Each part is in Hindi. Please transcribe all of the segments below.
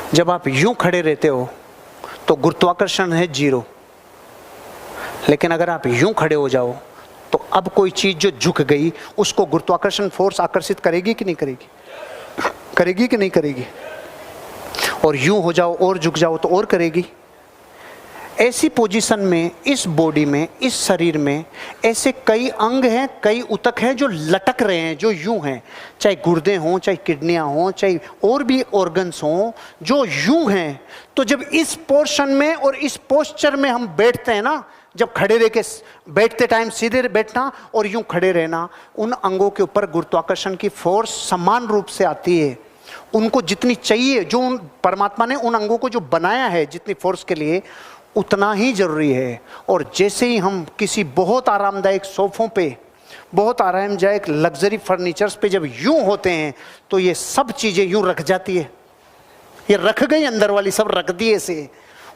जब आप यूं खड़े रहते हो तो गुरुत्वाकर्षण है 0, लेकिन अगर आप यूं खड़े हो जाओ तो अब कोई चीज जो झुक गई उसको गुरुत्वाकर्षण फोर्स आकर्षित करेगी कि नहीं करेगी? करेगी कि नहीं करेगी? और यूं हो जाओ और झुक जाओ तो और करेगी। ऐसी पोजीशन में, इस बॉडी में, इस शरीर में ऐसे कई अंग हैं, कई ऊतक हैं जो लटक रहे हैं, जो यूं हैं, चाहे गुर्दे हों, चाहे किडनियां हों, चाहे और भी ऑर्गन्स हों, जो यूं हैं। तो जब इस पोर्शन में और इस पोस्चर में हम बैठते हैं ना, जब खड़े रह के बैठते टाइम सीधे बैठना और यूं खड़े रहना, उन अंगों के ऊपर गुरुत्वाकर्षण की फोर्स समान रूप से आती है। उनको जितनी चाहिए, जो परमात्मा ने उन अंगों को जो बनाया है जितनी फोर्स के लिए, उतना ही जरूरी है। और जैसे ही हम किसी बहुत आरामदायक सोफों पे, बहुत आरामदायक लग्जरी फर्नीचर्स पे जब यूं होते हैं तो ये सब चीजें यूं रख जाती है, ये रख गई अंदर वाली सब रख दी ऐसे।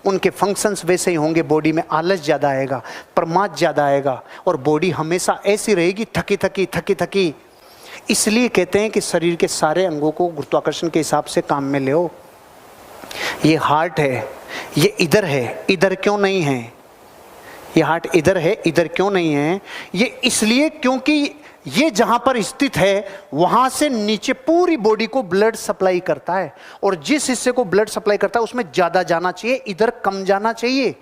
उनके फंक्शंस वैसे ही होंगे। बॉडी में आलस ज़्यादा आएगा, प्रमाद ज़्यादा आएगा और बॉडी हमेशा ऐसी रहेगी, थकी थकी थकी थकी। इसलिए कहते हैं कि शरीर के सारे अंगों को गुरुत्वाकर्षण के हिसाब से काम में ले। ये हार्ट है, ये इधर है, इधर क्यों नहीं है? ये हार्ट इधर है, इधर क्यों नहीं है? ये इसलिए क्योंकि ये जहां पर स्थित है वहां से नीचे पूरी बॉडी को ब्लड सप्लाई करता है, और जिस हिस्से को ब्लड सप्लाई करता है उसमें ज्यादा जाना चाहिए, इधर कम जाना चाहिए।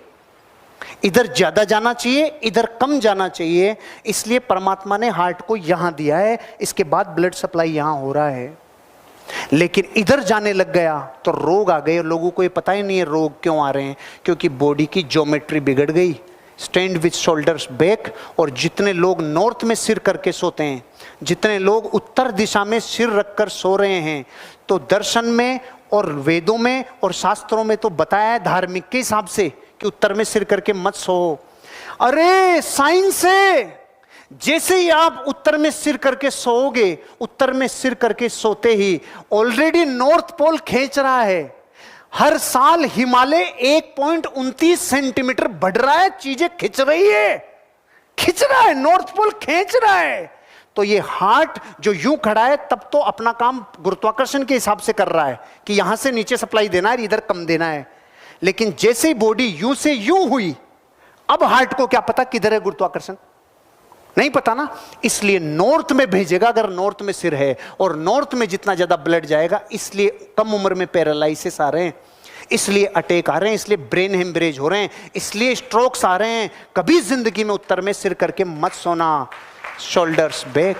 इधर ज्यादा जाना चाहिए, इधर कम जाना चाहिए। इसलिए परमात्मा ने हार्ट को यहां दिया है, इसके बाद ब्लड सप्लाई यहां हो रहा है। लेकिन इधर जाने लग गया तो रोग आ गए। लोगों को ये पता ही नहीं है रोग क्यों आ रहे हैं, क्योंकि बॉडी की ज्योमेट्री बिगड़ गई। Stand with shoulders back. और जितने लोग नॉर्थ में सिर करके सोते हैं, जितने लोग उत्तर दिशा में सिर रखकर सो रहे हैं, तो दर्शन में और वेदों में और शास्त्रों में तो बताया है धार्मिक के हिसाब से कि उत्तर में सिर करके मत सो। अरे साइंस है, जैसे ही आप उत्तर में सिर करके सोओगे, उत्तर में सिर करके सोते ही ऑलरेडी नॉर्थ पोल खींच रहा है। हर साल हिमालय 1.29 सेंटीमीटर बढ़ रहा है, चीजें खिंच रही है, खिंच रहा है, नॉर्थ पोल खींच रहा है। तो ये हार्ट जो यूं खड़ा है तब तो अपना काम गुरुत्वाकर्षण के हिसाब से कर रहा है कि यहां से नीचे सप्लाई देना है, इधर कम देना है। लेकिन जैसे ही बॉडी यूं से यूं हुई, अब हार्ट को क्या पता किधर है गुरुत्वाकर्षण? नहीं पता ना। इसलिए नॉर्थ में भेजेगा अगर नॉर्थ में सिर है, और नॉर्थ में जितना ज्यादा ब्लड जाएगा, इसलिए कम उम्र में पैरालाइसिस आ रहे हैं, इसलिए अटैक आ रहे हैं, इसलिए ब्रेन हेमरेज हो रहे हैं, इसलिए स्ट्रोक्स आ रहे हैं। कभी जिंदगी में उत्तर में सिर करके मत सोना, शोल्डर्स बैक।